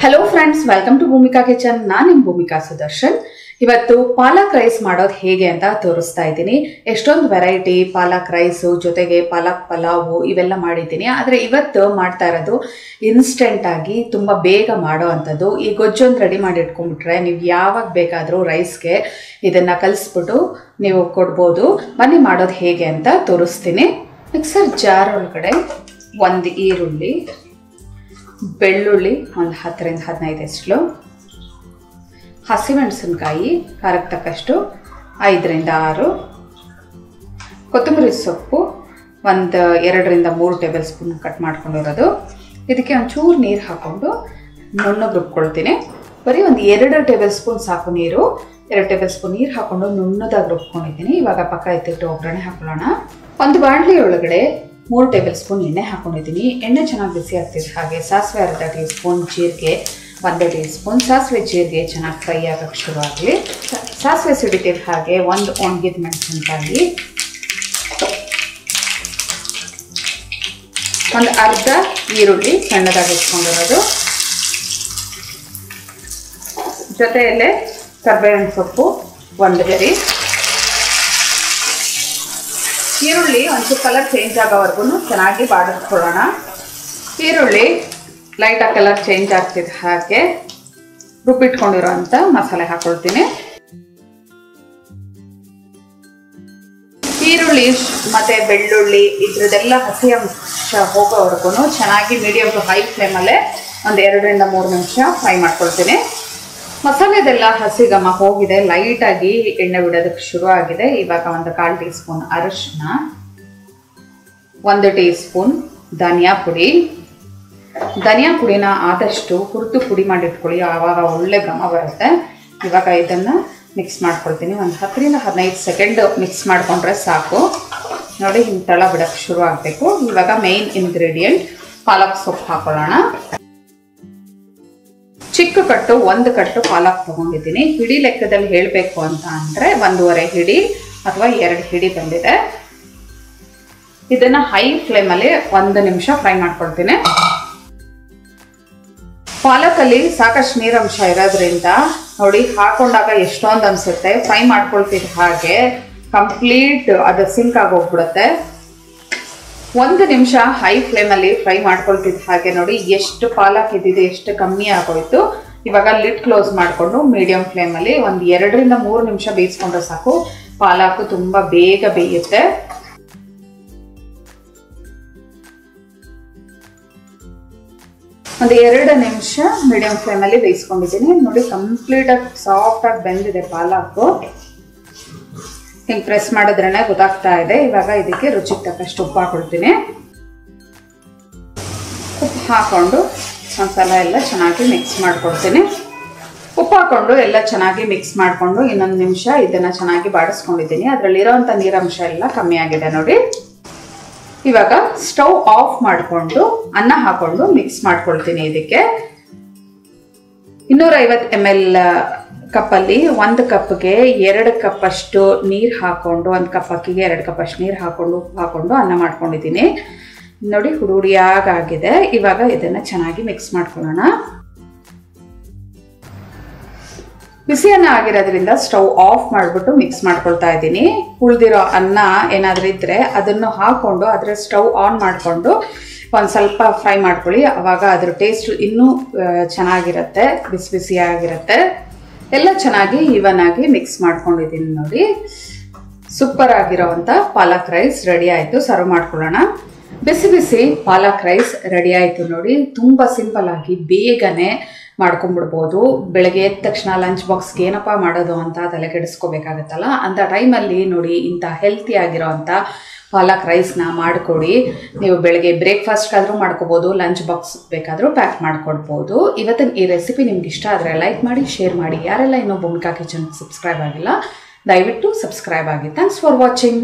Hello friends, welcome to Bhumika kitchen. ನಾನು ನಿಮ್ಮ ಭೂಮಿಕಾ ಸುದರ್ಶನ್. ಇವತ್ತು ಪಾಲಕ್ ರೈಸ್ ಮಾಡೋದು ಹೇಗೆ ಅಂತ ತೋರಿಸ್ತಾ ಇದ್ದೀನಿ. ಎಷ್ಟೊಂದು ವೆರೈಟಿ ಪಾಲಕ್ ರೈಸು ಜೊತೆಗೆ ಪಾಲಕ್ ಪಲಾವು ಇವೆಲ್ಲ ಮಾಡಿದ್ದೀನಿ. ಆದರೆ ಇವತ್ತು ಮಾಡ್ತಾ ಇರೋದು ಇನ್ಸ್ಟೆಂಟ್ ಆಗಿ ತುಂಬ ಬೇಗ ಮಾಡೋ ಅಂಥದ್ದು. ಈ ಗೊಜ್ಜೊಂದು ರೆಡಿ ಮಾಡಿ ಇಟ್ಕೊಂಡ್ಬಿಟ್ರೆ ನೀವು ಯಾವಾಗ ಬೇಕಾದರೂ ರೈಸ್ಗೆ ಇದನ್ನು ಕಲಿಸ್ಬಿಟ್ಟು ನೀವು ಕೊಡ್ಬೋದು. ಬನ್ನಿ ಮಾಡೋದು ಹೇಗೆ ಅಂತ ತೋರಿಸ್ತೀನಿ. ಮಿಕ್ಸರ್ ಜಾರ್ ಒಳಗಡೆ ಒಂದು ಈರುಳ್ಳಿ, ಬೆಳ್ಳುಳ್ಳಿ ಒಂದು 10 ರಿಂದ 15 ಎಸ್ಳು, ಹಸಿಮೆಣಸಿನ್ಕಾಯಿ ಖಾರಕ್ಕೆ ತಕ್ಕಷ್ಟು 5 ರಿಂದ 6, ಕೊತ್ತಂಬರಿ ಸೊಪ್ಪು ಒಂದು 2 ರಿಂದ 3 ಟೇಬಲ್ ಸ್ಪೂನ್ ಕಟ್ ಮಾಡ್ಕೊಂಡಿರೋದು. ಇದಕ್ಕೆ ಒಂಚೂರು ನೀರು ಹಾಕ್ಕೊಂಡು ನುಣ್ಣಗೆ ರುಬ್ಕೊಳ್ತೀನಿ. ಬರೀ ಒಂದು 2 ಟೇಬಲ್ ಸ್ಪೂನ್ ಸಾಕು ನೀರು. 2 ಟೇಬಲ್ ಸ್ಪೂನ್ ನೀರು ಹಾಕ್ಕೊಂಡು ನುಣ್ಣದಾಗಿ ರುಬ್ಕೊಂಡಿದ್ದೀನಿ. ಇವಾಗ ಪಕ್ಕ ಎತ್ತಿಟ್ಟು ಒಗ್ಗರಣೆ ಹಾಕೊಳ್ಳೋಣ. ಒಂದು ಬಾಣಲಿ ಒಳಗಡೆ 3 ಟೇಬಲ್ ಸ್ಪೂನ್ ಎಣ್ಣೆ ಹಾಕೊಂಡಿದ್ದೀನಿ. ಎಣ್ಣೆ ಚೆನ್ನಾಗಿ ಬಿಸಿ ಆಗ್ತಿದೆ. ಹಾಗೆ ಸಾಸಿವೆ ಅರ್ಧ ಟೀ ಸ್ಪೂನ್, ಜೀರಿಗೆ 1 ಟೀ ಸ್ಪೂನ್. ಸಾಸಿವೆ ಜೀರಿಗೆ ಚೆನ್ನಾಗಿ ಫ್ರೈ ಆಗಕ್ಕೆ ಶುರು ಆಗಲಿ. ಸಾಸಿವೆ ಸಿಡಿತಿದ್ದ ಹಾಗೆ ಒಂದು ಒಣಗಿದ ಮೆಣಸಿನಕಾಯಿ, ಒಂದು ಅರ್ಧ ಈರುಳ್ಳಿ ಸಣ್ಣದಾಗಿ ಇಟ್ಕೊಂಡಿರೋದು, ಜೊತೆಯಲ್ಲೇ ಕರಿಬೇವಿನ ಸೊಪ್ಪು 1 ಗರಿ. ಈರುಳ್ಳಿ ಒಂಚೂರು ಕಲರ್ ಚೇಂಜ್ ಆಗೋವರೆಗೂ ಚೆನ್ನಾಗಿ ಬಾಡಿಸ್ಕೊಳ್ಳೋಣ. ಈರುಳ್ಳಿ ಲೈಟಾಗಿ ಕಲರ್ ಚೇಂಜ್ ಆಗ್ತಿದೆ ಹಾಗೆ ರುಬ್ಬಿಟ್ಕೊಂಡಿರೋಂಥ ಮಸಾಲೆ ಹಾಕೊಳ್ತೀನಿ. ಈರುಳ್ಳಿ ಮತ್ತು ಬೆಳ್ಳುಳ್ಳಿ ಇದ್ರದ್ದೆಲ್ಲ ಹಸಿ ಅಂಶ ಹೋಗೋವರೆಗೂ ಚೆನ್ನಾಗಿ ಮೀಡಿಯಮ್ ಟು ಹೈ ಫ್ಲೇಮಲ್ಲೇ ಒಂದು 2 ರಿಂದ 3 ನಿಮಿಷ ಫ್ರೈ ಮಾಡ್ಕೊಳ್ತೀನಿ. ಮಸಾಲೆದೆಲ್ಲ ಹಸಿ ಘಮ ಹೋಗಿದೆ, ಲೈಟಾಗಿ ಎಣ್ಣೆ ಬಿಡೋದಕ್ಕೆ ಶುರು ಆಗಿದೆ. ಇವಾಗ ಒಂದು 1/4 ಟೀ ಸ್ಪೂನ್ ಅರಿಶಿನ, 1 ಟೀ ಸ್ಪೂನ್ ಧನಿಯಾ ಪುಡಿ. ಧನಿಯಾ ಪುಡಿನ ಆದಷ್ಟು ಹುರಿದು ಪುಡಿ ಮಾಡಿಟ್ಕೊಳ್ಳಿ, ಆವಾಗ ಒಳ್ಳೆ ಘಮ ಬರುತ್ತೆ. ಇವಾಗ ಇದನ್ನು ಮಿಕ್ಸ್ ಮಾಡ್ಕೊಳ್ತೀನಿ. ಒಂದು 10 ರಿಂದ 15 ಸೆಕೆಂಡ್ ಮಿಕ್ಸ್ ಮಾಡಿಕೊಂಡ್ರೆ ಸಾಕು. ನೋಡಿ, ಹಿಂಗೆ ತಳ ಬಿಡೋಕ್ಕೆ ಶುರು ಆಗಬೇಕು. ಇವಾಗ ಮೇನ್ ಇಂಗ್ರೀಡಿಯೆಂಟ್ ಪಾಲಕ್ ಸೊಪ್ಪು ಹಾಕೊಳ್ಳೋಣ. ಚಿಕ್ಕ ಕಟ್ಟು 1 ಕಟ್ಟು ಪಾಲಕ್ ತೊಗೊಂಡಿದ್ದೀನಿ. ಹಿಡಿ ಲೆಕ್ಕದಲ್ಲಿ ಹೇಳಬೇಕು ಅಂತ ಅಂದರೆ 1.5 ಹಿಡಿ ಅಥವಾ 2 ಹಿಡಿ ಬಂದಿದೆ. ಇದನ್ನು ಹೈ ಫ್ಲೇಮಲ್ಲಿ 1 ನಿಮಿಷ ಫ್ರೈ ಮಾಡ್ಕೊಳ್ತೀನಿ. ಪಾಲಕಲ್ಲಿ ಸಾಕಷ್ಟು ನೀರಂಶ ಇರೋದ್ರಿಂದ ನೋಡಿ ಹಾಕೊಂಡಾಗ ಎಷ್ಟೊಂದು ಅನಿಸುತ್ತೆ. ಫ್ರೈ ಮಾಡ್ಕೊಳ್ತಿದ್ದ ಹಾಗೆ ಕಂಪ್ಲೀಟ್ ಅದು ಸಿಂಕ್ ಆಗೋಗ್ಬಿಡುತ್ತೆ. 1 ನಿಮಿಷ ಹೈ ಫ್ಲೇಮಲ್ಲಿ ಫ್ರೈ ಮಾಡ್ಕೊಳ್ತಿದ್ದ ಹಾಗೆ ನೋಡಿ ಎಷ್ಟು ಪಾಲಕ್ ಇದ್ದಿದೆ, ಎಷ್ಟು ಕಮ್ಮಿ ಆಗೋಯ್ತು. ಇವಾಗ ಲಿಡ್ ಕ್ಲೋಸ್ ಮಾಡಿಕೊಂಡು ಮೀಡಿಯಂ ಫ್ಲೇಮಲ್ಲಿ ಒಂದು 2 ರಿಂದ 3 ನಿಮಿಷ ಬೇಯಿಸ್ಕೊಂಡ್ರೆ ಸಾಕು. ಪಾಲಕ್ ತುಂಬ ಬೇಗ ಬೇಯುತ್ತೆ. ಒಂದು 2 ನಿಮಿಷ ಮೀಡಿಯಂ ಫ್ಲೇಮಲ್ಲಿ ಬೇಯಿಸ್ಕೊಂಡಿದ್ದೀನಿ. ನೋಡಿ, ಕಂಪ್ಲೀಟಾಗಿ ಸಾಫ್ಟಾಗಿ ಬೆಂದಿದೆ ಪಾಲಕ್ಕು. ಹಿಂಗೆ ಪ್ರೆಸ್ ಮಾಡಿದ್ರೇ ಗೊತ್ತಾಗ್ತಾ ಇದೆ. ಇವಾಗ ಇದಕ್ಕೆ ರುಚಿಗೆ ತಕ್ಕಷ್ಟು ಉಪ್ಪು ಹಾಕೊಳ್ತೀನಿ. ಉಪ್ಪು ಹಾಕ್ಕೊಂಡು ಮಸಾಲ ಎಲ್ಲ ಚೆನ್ನಾಗಿ ಮಿಕ್ಸ್ ಮಾಡ್ಕೊಳ್ತೀನಿ. ಉಪ್ಪು ಹಾಕ್ಕೊಂಡು ಎಲ್ಲ ಚೆನ್ನಾಗಿ ಮಿಕ್ಸ್ ಮಾಡಿಕೊಂಡು 1 ನಿಮಿಷ ಇದನ್ನು ಚೆನ್ನಾಗಿ ಬಾಡಿಸ್ಕೊಂಡಿದ್ದೀನಿ. ಅದರಲ್ಲಿರೋವಂಥ ನೀರಂಶ ಎಲ್ಲ ಕಮ್ಮಿ ಆಗಿದೆ ನೋಡಿ. ಇವಾಗ ಸ್ಟವ್ ಆಫ್ ಮಾಡಿಕೊಂಡು ಅನ್ನ ಹಾಕ್ಕೊಂಡು ಮಿಕ್ಸ್ ಮಾಡ್ಕೊಳ್ತೀನಿ. ಇದಕ್ಕೆ 250 ml ಕಪ್ಪಲ್ಲಿ 1 ಕಪ್ಗೆ 2 ಕಪ್ಪಷ್ಟು ನೀರು ಹಾಕ್ಕೊಂಡು, 1 ಕಪ್ ಅಕ್ಕಿಗೆ 2 ಕಪ್ಪಷ್ಟು ನೀರು ಹಾಕ್ಕೊಂಡು ಉಪ್ಪು ಹಾಕ್ಕೊಂಡು ಅನ್ನ ಮಾಡ್ಕೊಂಡಿದ್ದೀನಿ. ನೋಡಿ, ಹುಡುಡಿಯಾಗಿದೆ. ಇವಾಗ ಇದನ್ನು ಚೆನ್ನಾಗಿ ಮಿಕ್ಸ್ ಮಾಡ್ಕೊಳ್ಳೋಣ. ಬಿಸಿ ಅನ್ನ ಆಗಿರೋದ್ರಿಂದ ಸ್ಟವ್ ಆಫ್ ಮಾಡಿಬಿಟ್ಟು ಮಿಕ್ಸ್ ಮಾಡ್ಕೊಳ್ತಾ ಇದ್ದೀನಿ. ಉಳಿದಿರೋ ಅನ್ನ ಏನಾದರೂ ಇದ್ದರೆ ಅದನ್ನು ಹಾಕ್ಕೊಂಡು ಅದರ ಸ್ಟವ್ ಆನ್ ಮಾಡಿಕೊಂಡು ಒಂದು ಸ್ವಲ್ಪ ಫ್ರೈ ಮಾಡ್ಕೊಳ್ಳಿ. ಆವಾಗ ಅದ್ರ ಟೇಸ್ಟ್ ಇನ್ನೂ ಚೆನ್ನಾಗಿರುತ್ತೆ, ಬಿಸಿ ಬಿಸಿಯಾಗಿರುತ್ತೆ. ಎಲ್ಲ ಚೆನ್ನಾಗಿ ಈವನ್ ಆಗಿ ಮಿಕ್ಸ್ ಮಾಡ್ಕೊಂಡಿದ್ದೀನಿ. ನೋಡಿ, ಸೂಪರ್ ಆಗಿರೋವಂಥ ಪಾಲಕ್ ರೈಸ್ ರೆಡಿ ಆಯಿತು. ಸರ್ವ್ ಮಾಡ್ಕೊಳ್ಳೋಣ. ಬಿಸಿ ಬಿಸಿ ಪಾಲಕ್ ರೈಸ್ ರೆಡಿ ಆಯಿತು ನೋಡಿ. ತುಂಬ ಸಿಂಪಲ್ ಆಗಿ ಬೇಗನೆ ಮಾಡ್ಕೊಂಡ್ಬಿಡ್ಬೋದು. ಬೆಳಗ್ಗೆ ಎದ್ದ ತಕ್ಷಣ ಲಂಚ್ ಬಾಕ್ಸ್ಗೆ ಏನಪ್ಪ ಮಾಡೋದು ಅಂತ ತಲೆ ಕೆಡಿಸ್ಕೋಬೇಕಾಗತ್ತಲ್ಲ, ಅಂಥ ಟೈಮಲ್ಲಿ ನೋಡಿ ಇಂಥ ಹೆಲ್ತಿ ಆಗಿರೋವಂಥ ಪಾಲಕ್ ರೈಸ್ನ ಮಾಡಿಕೊಡಿ. ನೀವು ಬೆಳಗ್ಗೆ ಬ್ರೇಕ್ಫಾಸ್ಟ್ಗಾದರೂ ಮಾಡ್ಕೋಬೋದು, ಲಂಚ್ ಬಾಕ್ಸ್ ಬೇಕಾದರೂ ಪ್ಯಾಕ್ ಮಾಡ್ಕೊಡ್ಬೋದು. ಇವತ್ತಿನ ಈ ರೆಸಿಪಿ ನಿಮ್ಗೆ ಇಷ್ಟ ಆದರೆ ಲೈಕ್ ಮಾಡಿ, ಶೇರ್ ಮಾಡಿ. ಯಾರೆಲ್ಲ ಇನ್ನೂ ಭೂಮಿಕಾ ಕಿಚನ್ ಸಬ್ಸ್ಕ್ರೈಬ್ ಆಗಿಲ್ಲ ದಯವಿಟ್ಟು ಸಬ್ಸ್ಕ್ರೈಬ್ ಆಗಿ. Thanks for watching.